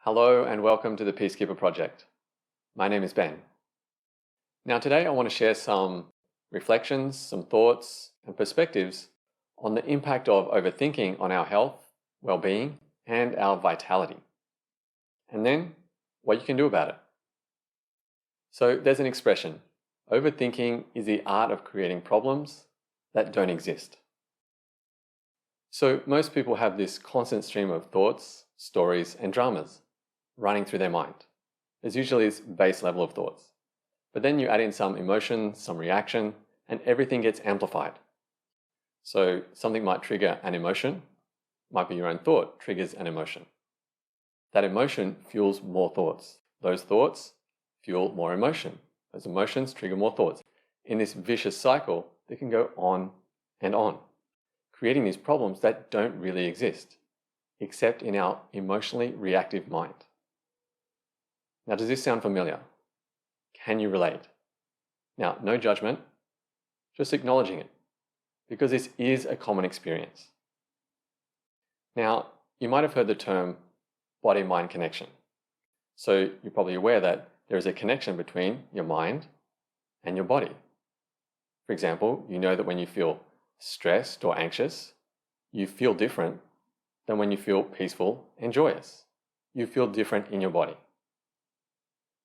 Hello and welcome to the Peacekeeper Project. My name is Ben. Now today I want to share some reflections, some thoughts and perspectives on the impact of overthinking on our health, well-being and our vitality. And then what you can do about it. So there's an expression, overthinking is the art of creating problems that don't exist. So most people have this constant stream of thoughts, stories and dramas running through their mind. There's usually this base level of thoughts. But then you add in some emotion, some reaction, and everything gets amplified. So something might trigger an emotion, might be your own thought triggers an emotion. That emotion fuels more thoughts. Those thoughts fuel more emotion. Those emotions trigger more thoughts. In this vicious cycle that can go on and on, creating these problems that don't really exist, except in our emotionally reactive mind. Now, does this sound familiar? Can you relate? Now, no judgment, just acknowledging it, because this is a common experience. Now, you might have heard the term body-mind connection. So you're probably aware that there is a connection between your mind and your body. For example, you know that when you feel stressed or anxious, you feel different than when you feel peaceful and joyous. You feel different in your body.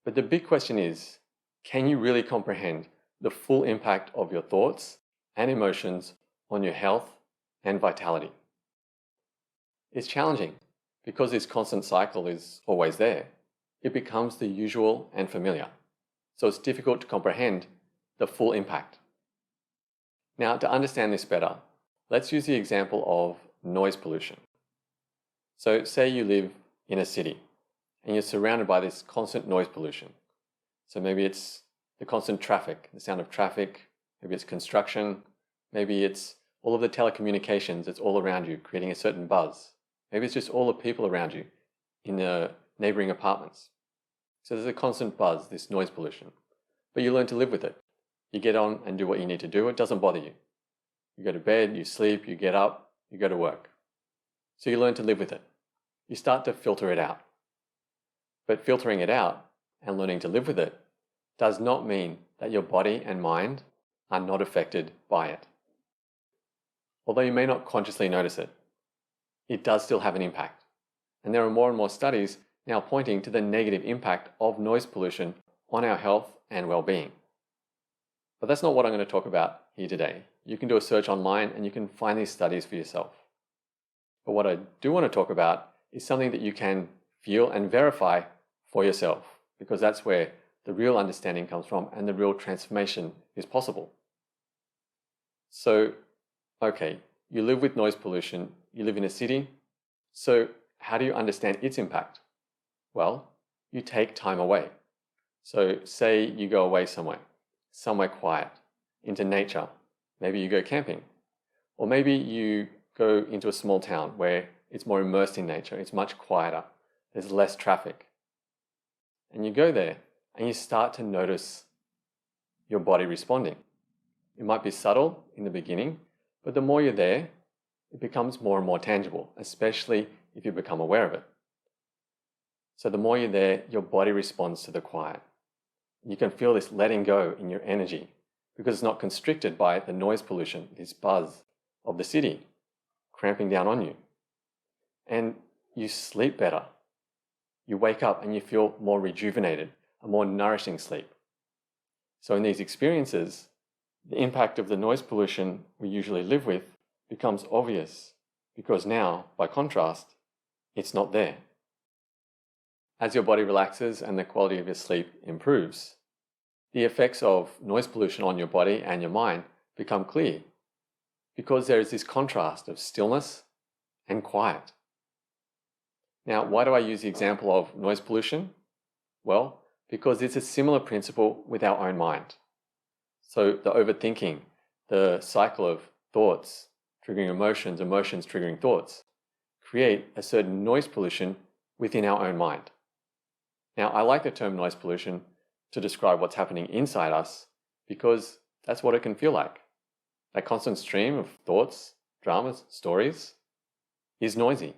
But the big question is, can you really comprehend the full impact of your thoughts and emotions on your health and vitality? It's challenging because this constant cycle is always there. It becomes the usual and familiar. So it's difficult to comprehend the full impact. Now, to understand this better, let's use the example of noise pollution. So say you live in a city and you're surrounded by this constant noise pollution. So maybe it's the constant traffic, the sound of traffic, maybe it's construction, maybe it's all of the telecommunications that's all around you, creating a certain buzz. Maybe it's just all the people around you in the neighboring apartments. So there's a constant buzz, this noise pollution. But you learn to live with it. You get on and do what you need to do. It doesn't bother you. You go to bed, you sleep, you get up, you go to work. So you learn to live with it. You start to filter it out. But filtering it out and learning to live with it does not mean that your body and mind are not affected by it. Although you may not consciously notice it, it does still have an impact. And there are more and more studies now pointing to the negative impact of noise pollution on our health and well-being. But that's not what I'm going to talk about here today. You can do a search online and you can find these studies for yourself. But what I do want to talk about is something that you can feel and verify for yourself, because that's where the real understanding comes from and the real transformation is possible. So, okay, you live with noise pollution, you live in a city, so how do you understand its impact? Well, you take time away. So say you go away somewhere quiet, into nature. Maybe you go camping. Or maybe you go into a small town where it's more immersed in nature, it's much quieter, there's less traffic. And you go there and you start to notice your body responding. It might be subtle in the beginning, but the more you're there, it becomes more and more tangible, especially if you become aware of it. So the more you're there, your body responds to the quiet. You can feel this letting go in your energy because it's not constricted by the noise pollution, this buzz of the city cramping down on you. And you sleep better. You wake up and you feel more rejuvenated, a more nourishing sleep. So in these experiences, the impact of the noise pollution we usually live with becomes obvious because now, by contrast, it's not there. As your body relaxes and the quality of your sleep improves, the effects of noise pollution on your body and your mind become clear because there is this contrast of stillness and quiet. Now, why do I use the example of noise pollution? Well, because it's a similar principle with our own mind. So the overthinking, the cycle of thoughts triggering emotions, emotions triggering thoughts, create a certain noise pollution within our own mind. Now, I like the term noise pollution to describe what's happening inside us because that's what it can feel like. That constant stream of thoughts, dramas, stories is noisy.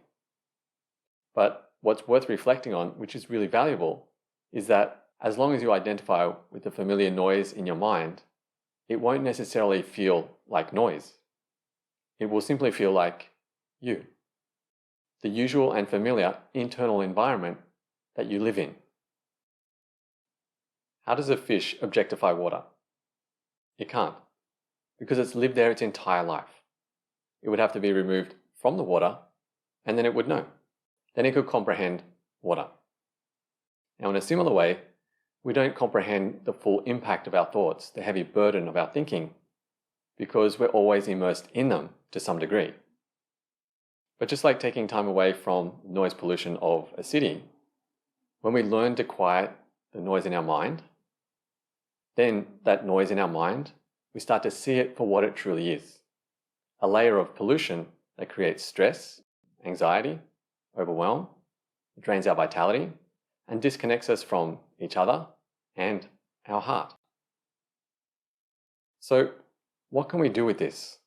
But what's worth reflecting on, which is really valuable, is that as long as you identify with the familiar noise in your mind, it won't necessarily feel like noise. It will simply feel like you, the usual and familiar internal environment that you live in. How does a fish objectify water? It can't, because it's lived there its entire life. It would have to be removed from the water, and then it would know. Then it could comprehend water. Now, in a similar way, we don't comprehend the full impact of our thoughts, the heavy burden of our thinking, because we're always immersed in them to some degree. But just like taking time away from noise pollution of a city, when we learn to quiet the noise in our mind, then that noise in our mind, we start to see it for what it truly is. A layer of pollution that creates stress, anxiety, overwhelm, drains our vitality, and disconnects us from each other and our heart. So, what can we do with this?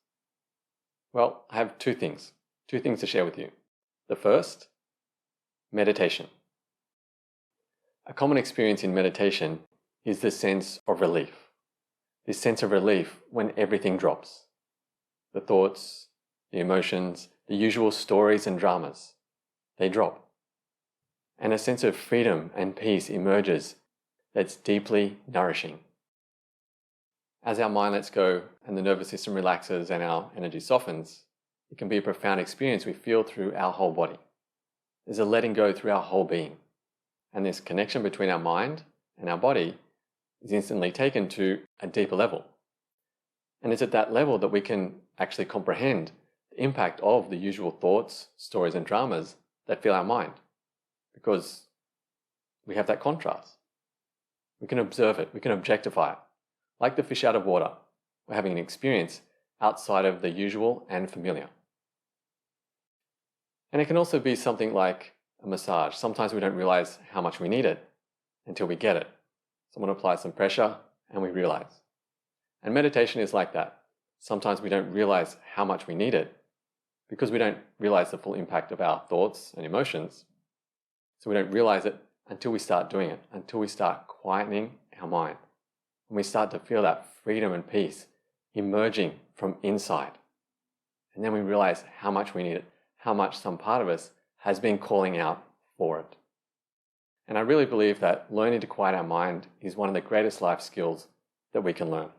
Well, I have two things to share with you. The first, meditation. A common experience in meditation is the sense of relief. This sense of relief when everything drops. The thoughts, the emotions, the usual stories and dramas, they drop. And a sense of freedom and peace emerges that's deeply nourishing. As our mind lets go and the nervous system relaxes and our energy softens, it can be a profound experience we feel through our whole body. There's a letting go through our whole being. And this connection between our mind and our body is instantly taken to a deeper level. And it's at that level that we can actually comprehend the impact of the usual thoughts, stories, and dramas that fill our mind. Because we have that contrast. We can observe it, we can objectify it. Like the fish out of water, we're having an experience outside of the usual and familiar. And it can also be something like a massage. Sometimes we don't realize how much we need it until we get it. Someone applies some pressure and we realize. And meditation is like that. Sometimes we don't realize how much we need it because we don't realize the full impact of our thoughts and emotions. So we don't realize it until we start doing it, until we start quietening our mind. And we start to feel that freedom and peace emerging from inside. And then we realize how much we need it, how much some part of us has been calling out for it. And I really believe that learning to quiet our mind is one of the greatest life skills that we can learn.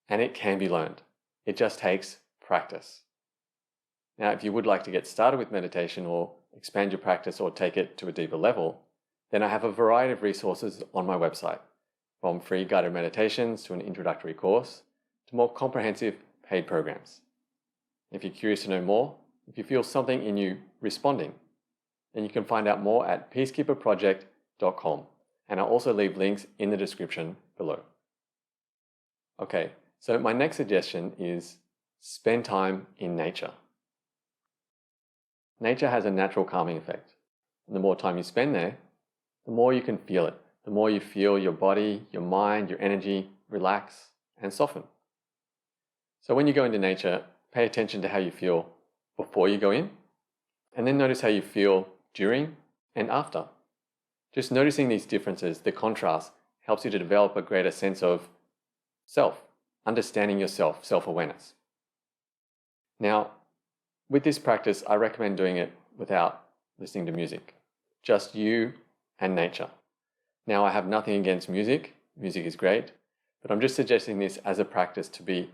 And it can be learned. It just takes practice. Now, if you would like to get started with meditation or expand your practice or take it to a deeper level, then I have a variety of resources on my website, from free guided meditations to an introductory course to more comprehensive paid programs. If you're curious to know more, if you feel something in you responding, then you can find out more at peacekeeperproject.com, and I'll also leave links in the description below. Okay, so my next suggestion is spend time in nature. Nature has a natural calming effect, and the more time you spend there, the more you can feel it, the more you feel your body, your mind, your energy relax and soften. So when you go into nature, pay attention to how you feel before you go in, and then notice how you feel during and after. Just noticing these differences, the contrast, helps you to develop a greater sense of self, understanding yourself, self-awareness. Now, with this practice, I recommend doing it without listening to music, just you and nature. Now, I have nothing against music. Music is great, but I'm just suggesting this as a practice to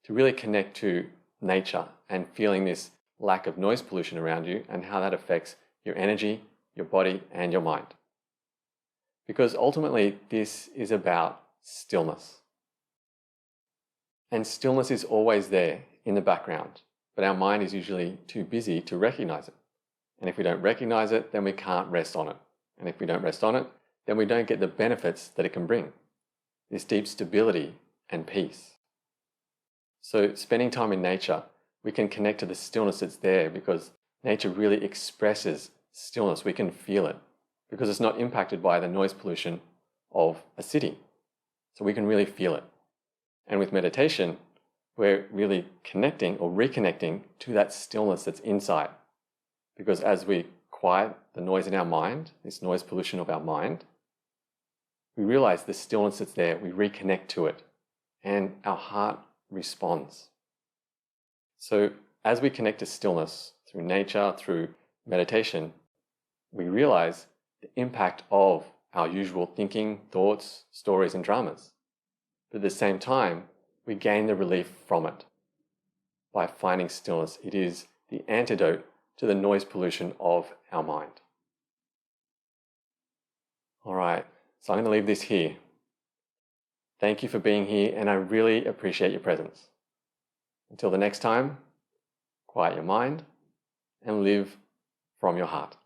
really connect to nature and feeling this lack of noise pollution around you and how that affects your energy, your body, and your mind. Because ultimately, this is about stillness. And stillness is always there in the background, but our mind is usually too busy to recognize it. And if we don't recognize it, then we can't rest on it. And if we don't rest on it, then we don't get the benefits that it can bring, this deep stability and peace. So spending time in nature, we can connect to the stillness that's there because nature really expresses stillness. We can feel it because it's not impacted by the noise pollution of a city. So we can really feel it. And with meditation, we're really connecting or reconnecting to that stillness that's inside. Because as we quiet the noise in our mind, this noise pollution of our mind, we realize the stillness that's there, we reconnect to it, and our heart responds. So as we connect to stillness through nature, through meditation, we realize the impact of our usual thinking, thoughts, stories, and dramas. But at the same time, we gain the relief from it by finding stillness. It is the antidote to the noise pollution of our mind. All right, so I'm going to leave this here. Thank you for being here, and I really appreciate your presence. Until the next time, quiet your mind and live from your heart.